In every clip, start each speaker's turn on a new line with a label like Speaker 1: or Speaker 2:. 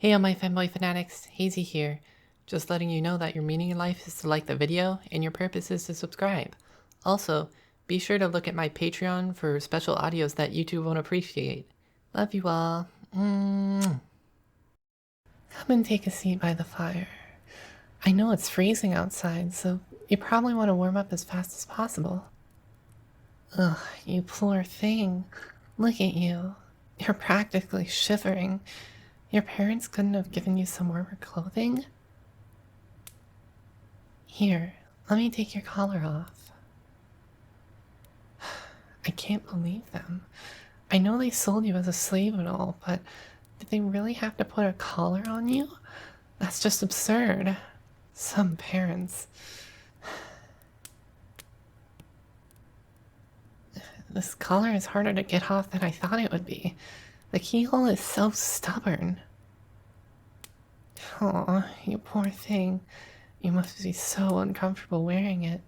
Speaker 1: Hey all my Femboy fanatics, Hazy here. Just letting you know that your meaning in life is to like the video and your purpose is to subscribe. Also, be sure to look at my Patreon for special audios that YouTube won't appreciate. Love you all. Come and take a seat by the fire. I know it's freezing outside, so you probably want to warm up as fast as possible. Ugh, you poor thing. Look at you. You're practically shivering. Your parents couldn't have given you some warmer clothing? Here, let me take your collar off. I can't believe them. I know they sold you as a slave and all, but did they really have to put a collar on you? That's just absurd. Some parents. This collar is harder to get off than I thought it would be. The keyhole is so stubborn. Aw, you poor thing. You must be so uncomfortable wearing it.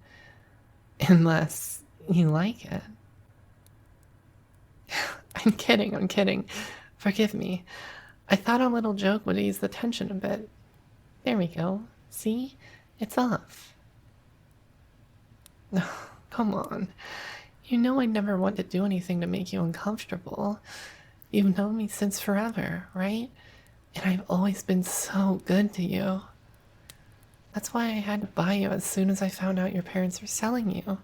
Speaker 1: Unless you like it. I'm kidding. Forgive me. I thought a little joke would ease the tension a bit. There we go. See? It's off. Oh, come on. You know I never want to do anything to make you uncomfortable. You've known me since forever, right? And I've always been so good to you. That's why I had to buy you as soon as I found out your parents were selling you.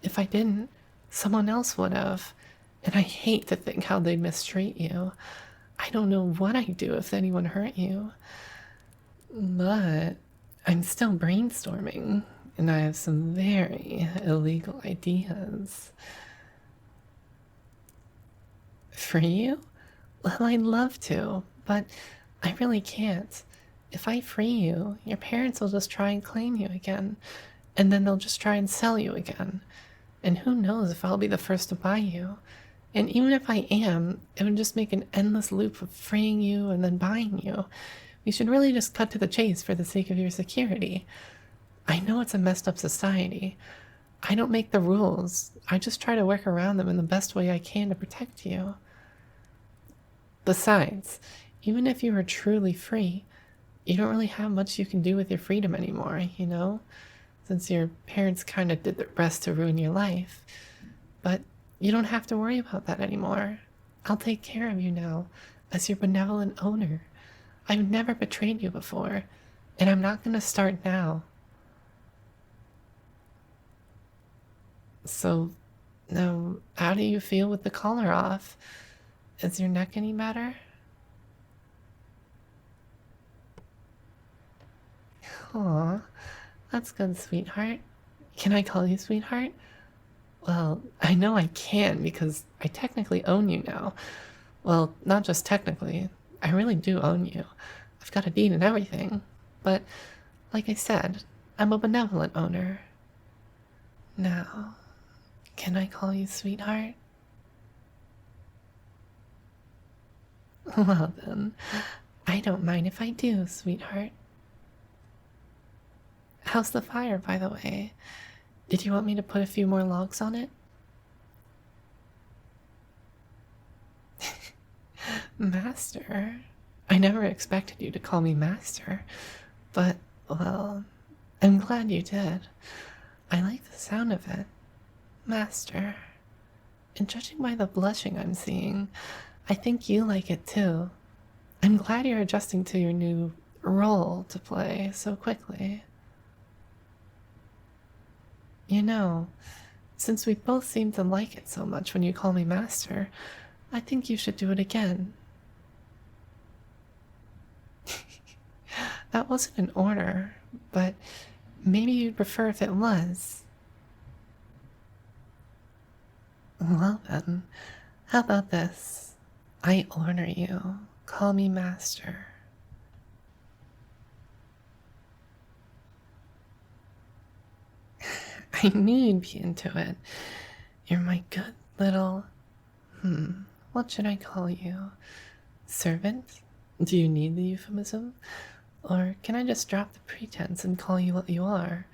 Speaker 1: If I didn't, someone else would have. And I hate to think how they'd mistreat you. I don't know what I'd do if anyone hurt you. But I'm still brainstorming, and I have some very illegal ideas. For you? Well, I'd love to, but I really can't. If I free you, your parents will just try and claim you again, and then they'll just try and sell you again. And who knows if I'll be the first to buy you. And even if I am, it would just make an endless loop of freeing you and then buying you. We should really just cut to the chase for the sake of your security. I know it's a messed up society. I don't make the rules. I just try to work around them in the best way I can to protect you. Besides, even if you were truly free, you don't really have much you can do with your freedom anymore, you know? Since your parents kind of did their best to ruin your life. But you don't have to worry about that anymore. I'll take care of you now, as your benevolent owner. I've never betrayed you before, and I'm not going to start now. So, now, how do you feel with the collar off? Is your neck any better? Aw, that's good, sweetheart. Can I call you sweetheart? Well, I know I can because I technically own you now. Well, not just technically. I really do own you. I've got a deed and everything. But, like I said, I'm a benevolent owner. Now, can I call you sweetheart? Well then, I don't mind if I do, sweetheart. How's the fire, by the way? Did you want me to put a few more logs on it? Master? I never expected you to call me Master, but, well, I'm glad you did. I like the sound of it. Master. And judging by the blushing I'm seeing, I think you like it too. I'm glad you're adjusting to your new role to play so quickly. You know, since we both seem to like it so much when you call me Master, I think you should do it again. That wasn't an order, but maybe you'd prefer if it was. Well then, how about this? I order you. Call me Master. I knew you'd be into it. You're my good little... what should I call you? Servant? Do you need the euphemism? Or can I just drop the pretense and call you what you are?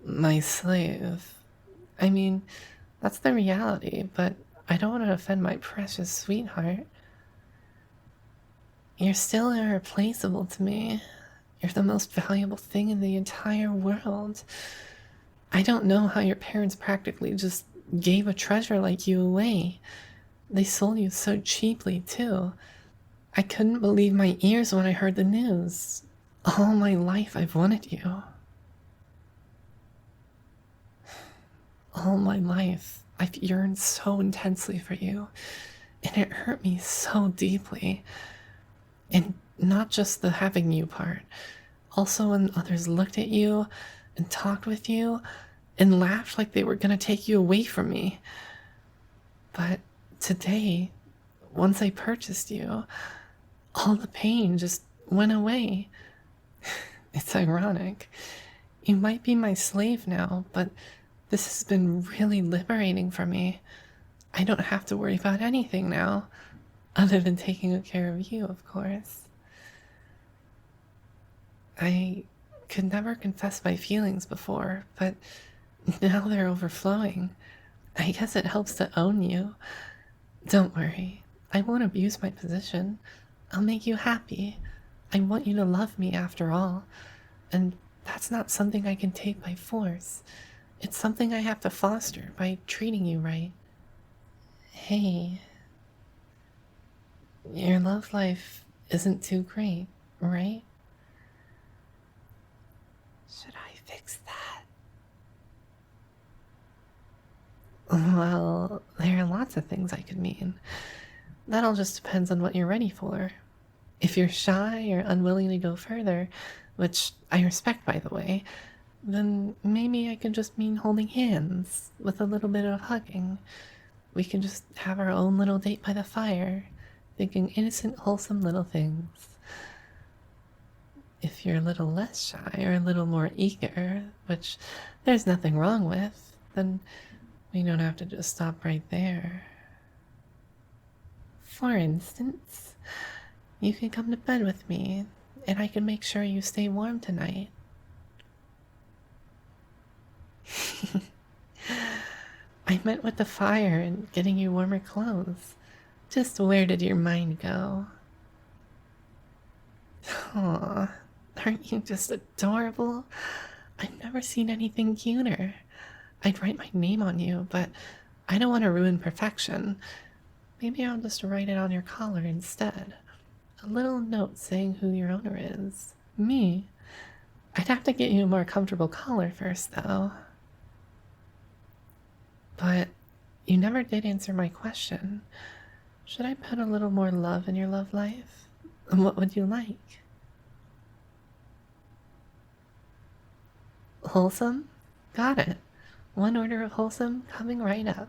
Speaker 1: My slave. I mean, that's the reality, but I don't want to offend my precious sweetheart. You're still irreplaceable to me. You're the most valuable thing in the entire world. I don't know how your parents practically just gave a treasure like you away. They sold you so cheaply, too. I couldn't believe my ears when I heard the news. All my life I've wanted you. All my life I've yearned so intensely for you, and it hurt me so deeply. And not just the having you part, also when others looked at you and talked with you and laughed like they were gonna take you away from me. But today, once I purchased you, all the pain just went away. It's ironic. You might be my slave now, but this has been really liberating for me. I don't have to worry about anything now, other than taking good care of you, of course. I could never confess my feelings before, but now they're overflowing. I guess it helps to own you. Don't worry, I won't abuse my position. I'll make you happy. I want you to love me after all, and that's not something I can take by force. It's something I have to foster by treating you right. Hey, your love life isn't too great, right? Should I fix that? Well, there are lots of things I could mean. That all just depends on what you're ready for. If you're shy or unwilling to go further, which I respect by the way, then maybe I could just mean holding hands with a little bit of hugging. We can just have our own little date by the fire, thinking innocent, wholesome little things. If you're a little less shy or a little more eager, which there's nothing wrong with, then we don't have to just stop right there. For instance, you can come to bed with me, and I can make sure you stay warm tonight. I meant with the fire and getting you warmer clothes. Just where did your mind go? Aw, aren't you just adorable? I've never seen anything cuter. I'd write my name on you, but I don't want to ruin perfection. Maybe I'll just write it on your collar instead. A little note saying who your owner is. Me. I'd have to get you a more comfortable collar first, though. But you never did answer my question. Should I put a little more love in your love life? What would you like? Wholesome? Got it. One order of wholesome coming right up.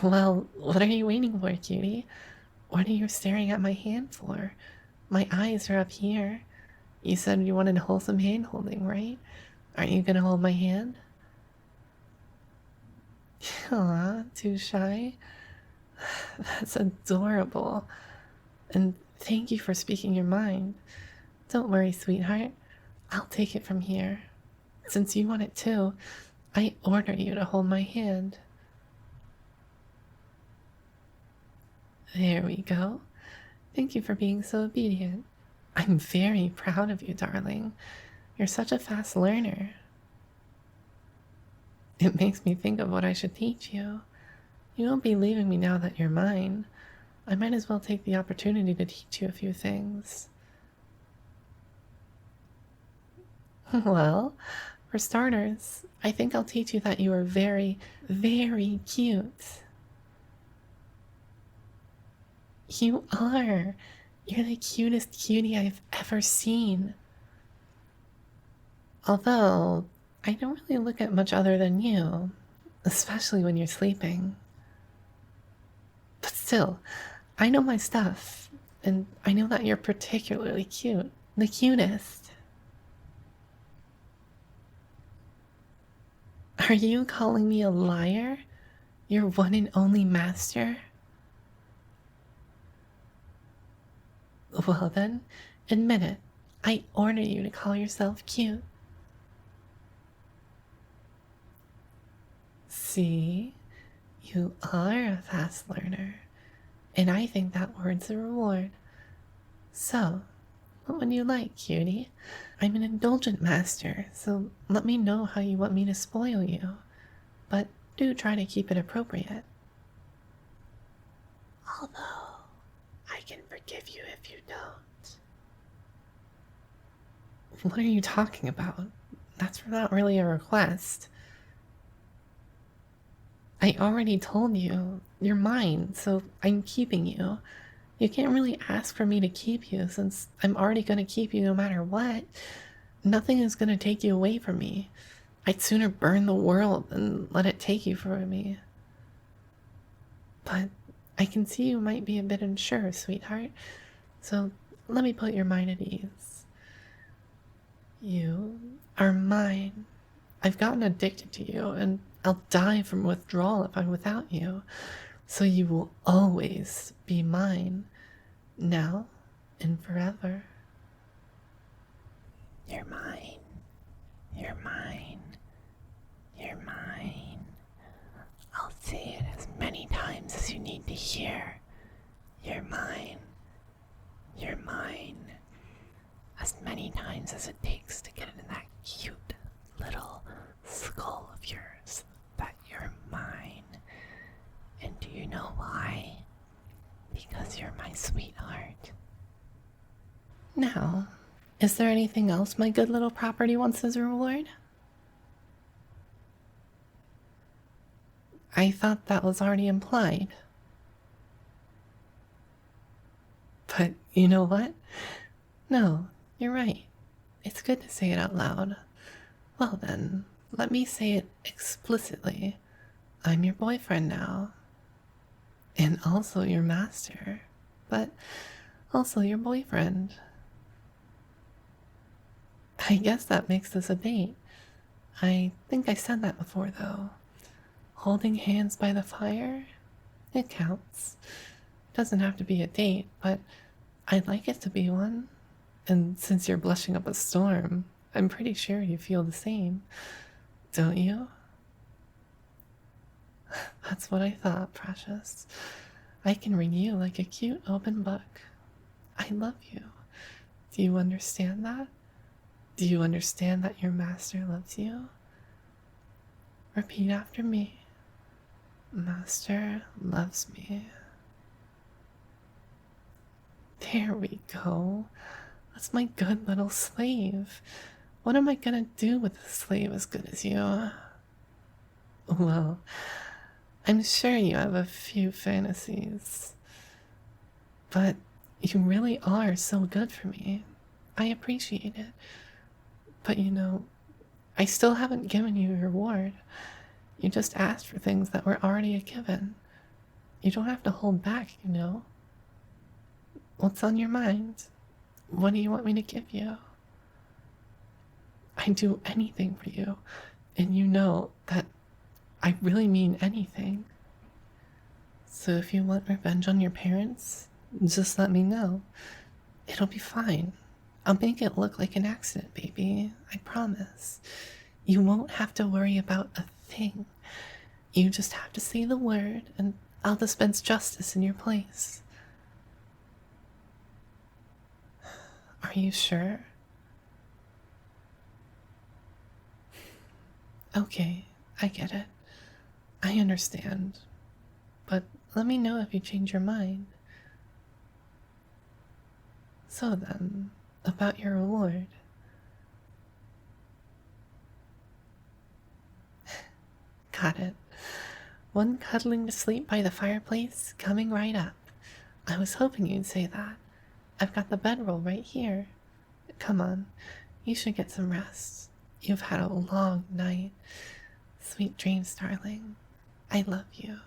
Speaker 1: Well, what are you waiting for, cutie? What are you staring at my hand for? My eyes are up here. You said you wanted wholesome hand holding, right? Aren't you gonna hold my hand? Aw, too shy? That's adorable. And thank you for speaking your mind. Don't worry, sweetheart. I'll take it from here. Since you want it too, I order you to hold my hand. There we go. Thank you for being so obedient. I'm very proud of you, darling. You're such a fast learner. It makes me think of what I should teach you. You won't be leaving me now that you're mine. I might as well take the opportunity to teach you a few things. Well, for starters, I think I'll teach you that you are very, very cute. You are. You're the cutest cutie I've ever seen. Although, I don't really look at much other than you, especially when you're sleeping. But still, I know my stuff, and I know that you're particularly cute. The cutest. Are you calling me a liar? Your one and only master? Well then, admit it. I order you to call yourself cute. See? You are a fast learner. And I think that warrants a reward. So, what would you like, cutie? I'm an indulgent master, so let me know how you want me to spoil you. But do try to keep it appropriate. Although, I can forgive you if you don't. What are you talking about? That's not really a request. I already told you, you're mine, so I'm keeping you. You can't really ask for me to keep you since I'm already gonna keep you no matter what. Nothing is gonna take you away from me. I'd sooner burn the world than let it take you from me. But I can see you might be a bit unsure, sweetheart, so let me put your mind at ease. You are mine. I've gotten addicted to you, and I'll die from withdrawal if I'm without you. So you will always be mine, now and forever. You're mine. You're mine. You're mine. I'll say it as many times as you need to hear. You're mine. You're mine. As many times as it takes to get into that cute little skull of yours that you're mine. And do you know why? Because you're my sweetheart. Now, is there anything else my good little property wants as a reward? I thought that was already implied. But you know what? No, you're right. It's good to say it out loud. Well then, let me say it explicitly. I'm your boyfriend now. And also your master. But also your boyfriend. I guess that makes this a date. I think I said that before though. Holding hands by the fire? It counts. Doesn't have to be a date, but I'd like it to be one. And since you're blushing up a storm, I'm pretty sure you feel the same. Don't you? That's what I thought, precious. I can read you like a cute open book. I love you. Do you understand that? Do you understand that your master loves you? Repeat after me. Master loves me. There we go. That's my good little slave. What am I gonna do with a slave as good as you? Well, I'm sure you have a few fantasies. But you really are so good for me. I appreciate it. But you know, I still haven't given you your reward. You just asked for things that were already a given. You don't have to hold back, you know. What's on your mind? What do you want me to give you? I'd do anything for you, and you know that I really mean anything. So if you want revenge on your parents, just let me know. It'll be fine. I'll make it look like an accident, baby. I promise. You won't have to worry about a thing. You just have to say the word, and I'll dispense justice in your place. Are you sure? Okay, I get it. I understand. But let me know if you change your mind. So then, about your reward. Got it. One cuddling to sleep by the fireplace, coming right up. I was hoping you'd say that. I've got the bedroll right here. Come on, you should get some rest. You've had a long night. Sweet dreams, darling. I love you.